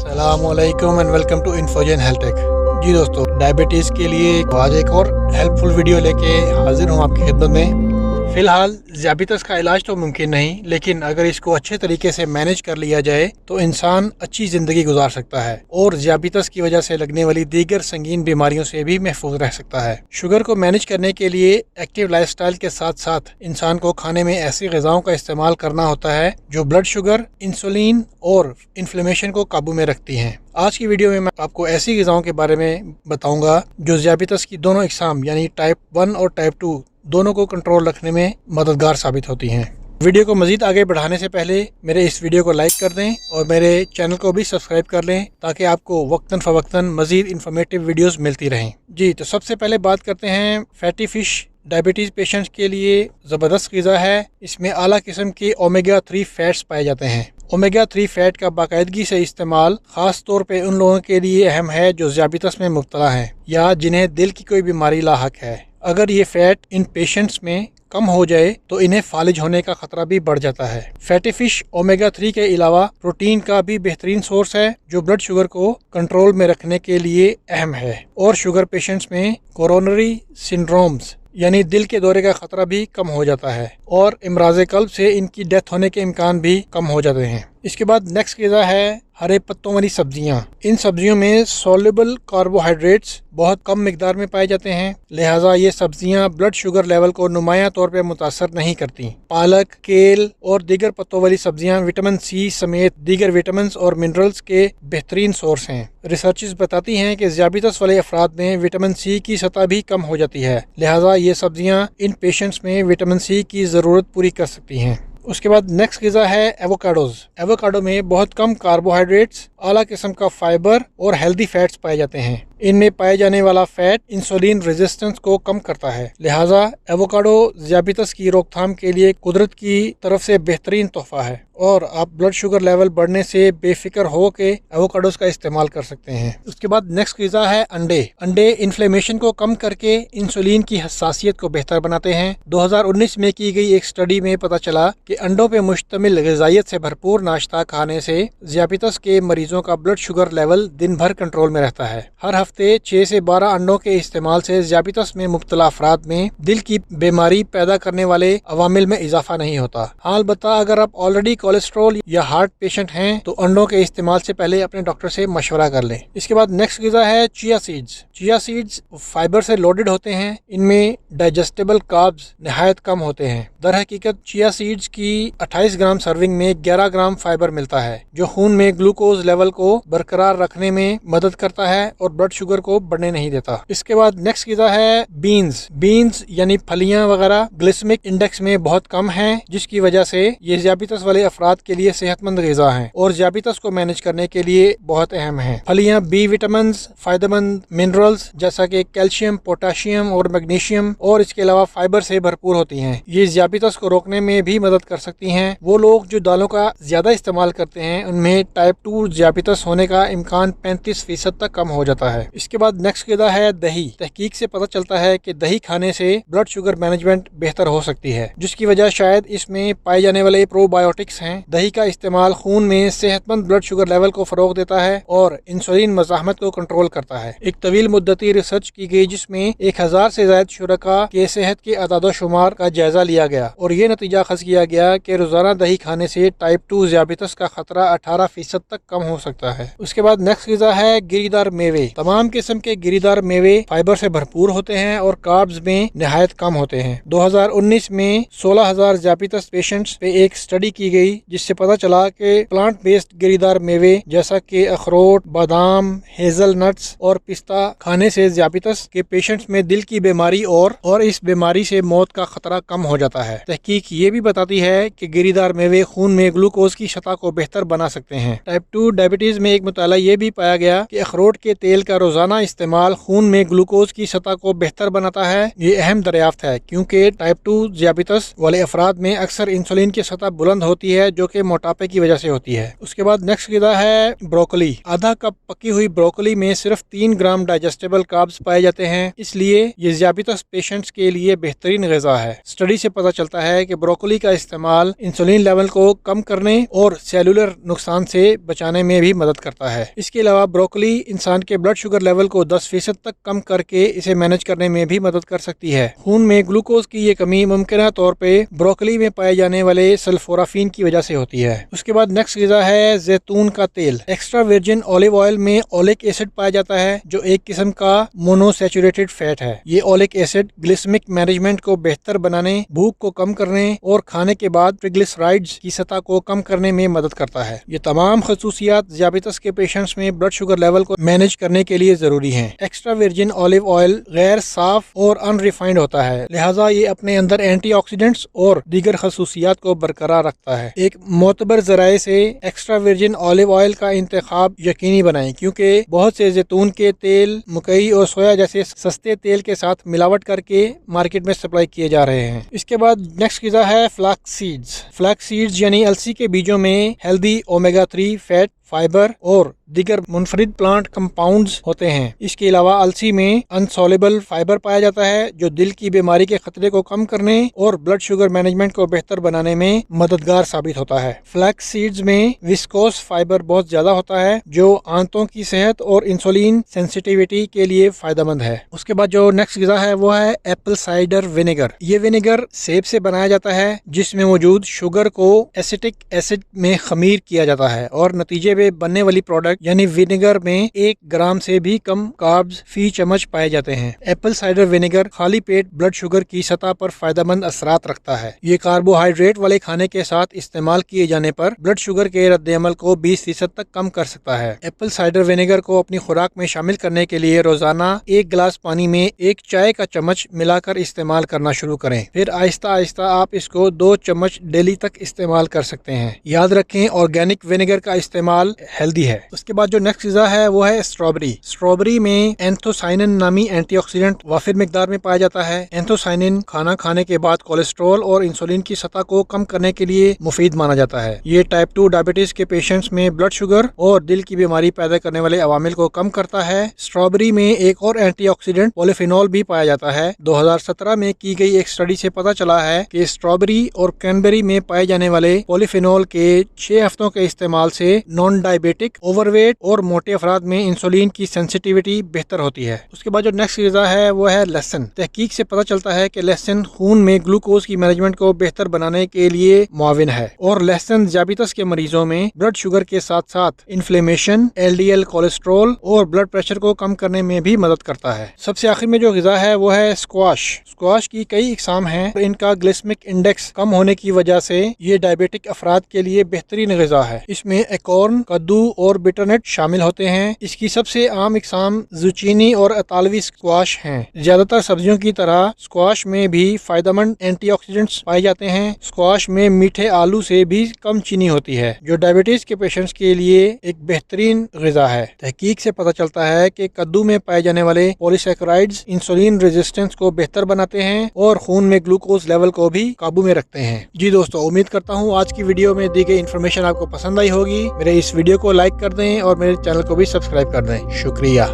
अस्सलामुअलैकुम and welcome to Infozen health tech. जी दोस्तों, डायबिटीज़ के लिए आज एक और हेल्पफुल वीडियो लेके हाजिर हूँ आपकी खिदमत में। फ़िलहाल ज़ियाबितस का इलाज तो मुमकिन नहीं, लेकिन अगर इसको अच्छे तरीके से मैनेज कर लिया जाए तो इंसान अच्छी ज़िंदगी गुजार सकता है और ज़ियाबितस की वजह से लगने वाली दीगर संगीन बीमारियों से भी महफूज रह सकता है। शुगर को मैनेज करने के लिए एक्टिव लाइफस्टाइल के साथ साथ इंसान को खाने में ऐसी ग़िज़ाओं का इस्तेमाल करना होता है जो ब्लड शुगर, इंसुलिन और इन्फ्लेमेशन को काबू में रखती हैं। आज की वीडियो में मैं आपको ऐसी ग़िज़ाओं के बारे में बताऊंगा जो ज़ियाबितस की दोनों इकसाम यानी टाइप 1 और टाइप 2 दोनों को कंट्रोल रखने में मददगार साबित होती हैं। वीडियो को मज़ीद आगे बढ़ाने से पहले मेरे इस वीडियो को लाइक कर दें और मेरे चैनल को भी सब्सक्राइब कर लें ताकि आपको वक्तन फ़वक्तन मज़ीद इन्फॉर्मेटिव वीडियोस मिलती रहें। जी तो सबसे पहले बात करते हैं फैटी फ़िश। डायबिटीज़ पेशेंट्स के लिए ज़बरदस्त ग़िज़ा है। इसमें आला किस्म के ओमेगा 3 फैट्स पाए जाते हैं। ओमेगा 3 फैट का बाकायदगी से इस्तेमाल ख़ास तौर पे उन लोगों के लिए अहम है जो ज़ियाबितस में मुब्तला हैं या जिन्हें दिल की कोई बीमारी लाहक है। अगर ये फ़ैट इन पेशेंट्स में कम हो जाए तो इन्हें फालिज होने का ख़तरा भी बढ़ जाता है। फैटी फ़िश ओमेगा 3 के अलावा प्रोटीन का भी बेहतरीन सोर्स है जो ब्लड शुगर को कंट्रोल में रखने के लिए अहम है और शुगर पेशेंट्स में कोरोनरी सिंड्रोम्स यानी दिल के दौरे का ख़तरा भी कम हो जाता है और इमराज़ क़ल्ब से इनकी डेथ होने के इम्कान भी कम हो जाते हैं। इसके बाद नेक्स्ट ग़िज़ा है हरे पत्तों वाली सब्जियां। इन सब्जियों में सोल्युबल कार्बोहाइड्रेट्स बहुत कम मिकदार में पाए जाते हैं, लिहाजा ये सब्जियां ब्लड शुगर लेवल को नुमायां तौर पर मुतासर नहीं करती। पालक, केल और दीगर पत्तों वाली सब्जियां विटामिन सी समेत दीगर विटामिन और मिनरल्स के बेहतरीन सोर्स हैं। रिसर्चेस बताती हैं कि ज़ियाबितस वाले अफराद में विटामिन सी की सतह भी कम हो जाती है, लिहाजा ये सब्जियां इन पेशेंट्स में विटामिन सी की ज़रूरत पूरी कर सकती हैं। उसके बाद नेक्स्ट ग़िज़ा है एवोकाडोज़। एवोकाडो में बहुत कम कार्बोहाइड्रेट्स, आला किस्म का फाइबर और हेल्दी फैट्स पाए जाते हैं। इनमें पाए जाने वाला फैट इंसुलिन रेजिस्टेंस को कम करता है, लिहाजा एवोकाडो ज़ियाबितस की रोकथाम के लिए कुदरत की तरफ से बेहतरीन तोहफा है और आप ब्लड शुगर लेवल बढ़ने से बेफिक्र हो के एवोकाडोस का इस्तेमाल कर सकते हैं। उसके बाद नेक्स्ट ग़िज़ा है अंडे। अंडे इन्फ्लेमेशन को कम करके इंसुलिन की हसासियत को बेहतर बनाते हैं। 2019 में की गई एक स्टडी में पता चला कि अंडों पे मुश्तमिल ग़िज़ाइयत से भरपूर नाश्ता खाने से ज़ियाबितस के मरीजों का ब्लड शुगर लेवल दिन भर कंट्रोल में रहता है। हर हफ्ते 6 से 12 अंडों के इस्तेमाल से ज़ियाबितस में मुब्तला अफराद में दिल की बीमारी पैदा करने वाले अवामिल में इजाफा नहीं होता। हाँ, अलबत्ता अगर आप ऑलरेडी कोलेस्ट्रॉल या हार्ट पेशेंट हैं तो अंडों के इस्तेमाल से पहले अपने डॉक्टर से मशवरा कर लें। इसके बाद नेक्स्ट ग़िज़ा है chia seeds. Chia seeds fibre से लोडेड होते हैं। इनमें डाइजेस्टेबल कार्ब्स नहायत कम होते हैं। दर हकीकत चिया सीड्स की 28 ग्राम सर्विंग में 11 ग्राम फाइबर मिलता है जो खून में ग्लूकोज लेवल को बरकरार रखने में मदद करता है और ब्लड शुगर को बढ़ने नहीं देता। इसके बाद नेक्स्ट ग़िज़ा है बीन्स। बीन्स यानी फलियां वगैरह ग्लिसेमिक इंडेक्स में बहुत कम हैं, जिसकी वजह से ये ज़ियाबितस वाले अफराद के लिए सेहतमंद ग़िज़ा हैं और ज़ियाबितस को मैनेज करने के लिए बहुत अहम है। फलियां बी विटामिन, फायदेमंद मिनरल्स जैसा कि कैल्शियम, पोटाशियम और मैग्नीशियम और इसके अलावा फाइबर से भरपूर होती हैं। ये ज़ियाबितस को रोकने में भी मदद कर सकती हैं। वो लोग जो दालों का ज्यादा इस्तेमाल करते हैं उनमें टाइप 2 ज़ियाबितस होने का इम्कान 35% तक कम हो जाता है। इसके बाद नेक्स्ट ग़िज़ा है दही। तहकीक से पता चलता है कि दही खाने से ब्लड शुगर मैनेजमेंट बेहतर हो सकती है, जिसकी वजह शायद इसमें पाए जाने वाले प्रोबायोटिक्स हैं। दही का इस्तेमाल खून में सेहतमंद ब्लड शुगर लेवल को फरोग देता है और इंसुलिन मज़ाहमत को कंट्रोल करता है। एक तवील मुद्दती रिसर्च की गई जिसमें 1000 से ज्यादा शुरका के सेहत के अदाद शुमार का जायजा लिया गया और ये नतीजा खस किया गया कि रोजाना दही खाने से टाइप 2 ज़ियाबितस का खतरा 18% तक कम हो सकता है। उसके बाद नेक्स्ट ग़िज़ा है गिरीदार मेवे। तमाम किस्म के गिरीदार मेवे फाइबर से भरपूर होते हैं और कार्ब्स में नहायत कम होते हैं। 2019 में 16,000 ज़ियाबितस पेशेंट्स पे एक स्टडी की गई जिससे पता चला कि प्लांट बेस्ड गिरीदार मेवे जैसा कि अखरोट, बादाम, हेजल नट्स और पिस्ता खाने से ज़ियाबितस के पेशेंट्स में दिल की बीमारी और इस बीमारी से मौत का खतरा कम हो जाता है। तहकीक ये भी बताती है कि गिरीदार मेवे खून में ग्लूकोज की सतह को बेहतर बना सकते हैं। टाइप 2 डायबिटीज में एक मुताला ये भी पाया गया कि अखरोट के तेल का روزانہ استعمال خون میں گلوکوز کی سطح کو بہتر بناتا ہے، یہ اہم دریافت ہے کیونکہ ٹائپ 2 ذیابیطس والے افراد میں اکثر انسولین کی سطح بلند ہوتی ہے جو کہ موٹاپے کی وجہ سے ہوتی ہے۔ اس کے بعد نیکسٹ غذا ہے بروکلی۔ آدھا کپ پکی ہوئی بروکلی میں صرف 3 گرام ڈائجسٹیبل کاربز پائے جاتے ہیں، اس لیے یہ ذیابیطس پیشنٹس کے لیے بہترین غذا ہے۔ اسٹڈی سے پتہ چلتا ہے کہ بروکلی کا استعمال انسولین لیول کو کم کرنے اور سیلولر نقصان سے بچانے میں بھی مدد کرتا ہے۔ اس کے علاوہ بروکلی انسان کے بلڈ شوگر لیول کو 10% تک کم کر کے اسے مینج کرنے میں بھی مدد کر سکتی ہے۔ خون میں گلوکوز کی یہ کمی ممکنہ طور پہ بروکلی میں پائے جانے والے سلفورافین کی وجہ سے ہوتی ہے۔ اس کے بعد نیکسٹ غذا ہے زیتون کا تیل۔ ایکسٹرا ورجن اولیو آئل میں اولک ایسڈ پایا جاتا ہے جو ایک قسم کا مونو سیچوریٹڈ فیٹ ہے۔ یہ اولک ایسڈ گلائسیمک مینجمنٹ کو بہتر بنانے، بھوک کو کم کرنے اور کھانے کے بعد ٹرگلیسرائڈز کی سطح کو کم کرنے میں مدد کرتا ہے۔ یہ تمام خصوصیات ذیابیطس کے پیشنٹس میں بلڈ شوگر لیول کو مینج کرنے کے لیے ضروری ہیں۔ ایکسٹرا ورجن اولیو آئل غیر صاف اور ان ریفائنڈ ہوتا ہے، لہٰذا یہ اپنے اندر اینٹی آکسیڈنٹس اور دیگر خصوصیات کو برقرار رکھتا ہے۔ ایک معتبر ذرائع سے ایکسٹرا ورجن اولیو آئل کا انتخاب یقینی بنائیں کیونکہ بہت سے زیتون کے تیل مکئی اور سویا جیسے سستے تیل کے ساتھ ملاوٹ کر کے مارکیٹ میں سپلائی کیے جا رہے ہیں۔ اس کے بعد نیکسٹ غذا ہے فلیکس سیڈز۔ فلیکس سیڈز یعنی السی کے بیجوں میں ہیلدی اومیگا 3 فیٹ، فائبر اور دیگر منفرد پلانٹ کمپاؤنڈز ہوتے ہیں۔ اس کے علاوہ السی میں انسولبل فائبر پایا جاتا ہے جو دل کی بیماری کے خطرے کو کم کرنے اور بلڈ شوگر مینجمنٹ کو بہتر بنانے میں مددگار ثابت ہوتا ہے۔ فلیکس سیڈز میں وسکوس فائبر بہت زیادہ ہوتا ہے جو آنتوں کی صحت اور انسولین سینسیٹیوٹی کے لیے فائدہ مند ہے۔ اس کے بعد جو نیکسٹ غذا ہے وہ ہے ایپل سائڈر ونیگر۔ یہ ونیگر سیب سے بنایا جاتا ہے جس میں موجود شوگر کو ایسیٹک ایسڈ میں خمیر کیا جاتا ہے اور نتیجے میں بننے والی پروڈکٹ یعنی ونیگر میں 1 گرام سے بھی کم کاربز فی چمچ پائے جاتے ہیں۔ ایپل سائڈر ونیگر خالی پیٹ بلڈ شوگر کی سطح پر فائدہ مند اثرات رکھتا ہے۔ یہ کاربوہائیڈریٹ والے کھانے کے ساتھ استعمال کیے جانے پر بلڈ شوگر کے رد عمل کو 20% تک کم کر سکتا ہے۔ ایپل سائڈر ونیگر کو اپنی خوراک میں شامل کرنے کے لیے روزانہ 1 گلاس پانی میں 1 چائے کا چمچ ملا کر استعمال کرنا شروع کریں، پھر آہستہ آہستہ آپ اس کو 2 چمچ ڈیلی تک استعمال کر سکتے ہیں۔ یاد رکھیں آرگینک ونیگر کا استعمال ہیلدی ہے۔ اس کے بعد جو نیکسٹ غذا ہے وہ ہے اسٹرابری۔ اسٹرابری میں اینتھوسائنن نامی اینٹی آکسیڈنٹ وافر مقدار میں پایا جاتا ہے۔ اینتھوسائنن کھانا کھانے کے بعد کولیسٹرول اور انسولین کی سطح کو کم کرنے کے لیے مفید مانا جاتا ہے۔ یہ ٹائپ 2 ڈائبٹیز کے پیشنٹس میں بلڈ شوگر اور دل کی بیماری پیدا کرنے والے عوامل کو کم کرتا ہے۔ اسٹرابری میں ایک اور اینٹی آکسیڈنٹ پولیفینول بھی پایا جاتا ہے۔ 2017 میں کی گئی ایک اسٹڈی سے پتہ چلا ہے کہ اسٹرابری اور کرینبیری میں پائے جانے والے پولیفینول کے 6 ہفتوں کے استعمال سے نان ڈائبیٹک، اوور ویٹ اور موٹے افراد میں انسولین کی سینسیٹیوٹی بہتر ہوتی ہے۔ اس کے بعد جو نیکسٹ غذا ہے وہ ہے لہسن۔ تحقیق سے پتہ چلتا ہے کہ لہسن خون میں گلوکوز کی مینجمنٹ کو بہتر بنانے کے لیے معاون ہے اور لہسن ذیابیطس کے مریضوں میں بلڈ شوگر کے ساتھ ساتھ انفلیمیشن، LDL کولیسٹرول اور بلڈ پریشر کو کم کرنے میں بھی مدد کرتا ہے۔ سب سے آخر میں جو غذا ہے وہ ہے اسکواش۔ اسکواش کی کئی اقسام ہیں، ان کا گلائسیمک انڈیکس کم ہونے کی وجہ سے یہ ڈائبیٹک افراد کے لیے بہترین غذا ہے۔ اس میں ایکورن، کدو اور بٹرنٹ شامل ہوتے ہیں۔ اس کی سب سے عام اقسام زوچینی اور اطالوی اسکواش ہیں۔ زیادہ تر سبزیوں کی طرح اسکواش میں بھی فائدہ مند اینٹی آکسیڈنٹس پائے جاتے ہیں۔ اسکواش میں میٹھے آلو سے بھی کم چینی ہوتی ہے جو ڈائبٹیز کے پیشنٹس کے لیے ایک بہترین غذا ہے۔ تحقیق سے پتہ چلتا ہے کہ کدو میں پائے جانے والے پولیسیکرائڈز انسولین ریزسٹنس کو بہتر بناتے ہیں اور خون میں گلوکوز لیول کو بھی قابو میں رکھتے ہیں۔ جی دوستو، امید کرتا ہوں آج کی ویڈیو میں دی گئی انفارمیشن آپ کو پسند آئی ہوگی۔ میرے اس ویڈیو کو لائک کر دیں اور میرے چینل کو بھی سبسکرائب کر دیں۔ شکریہ۔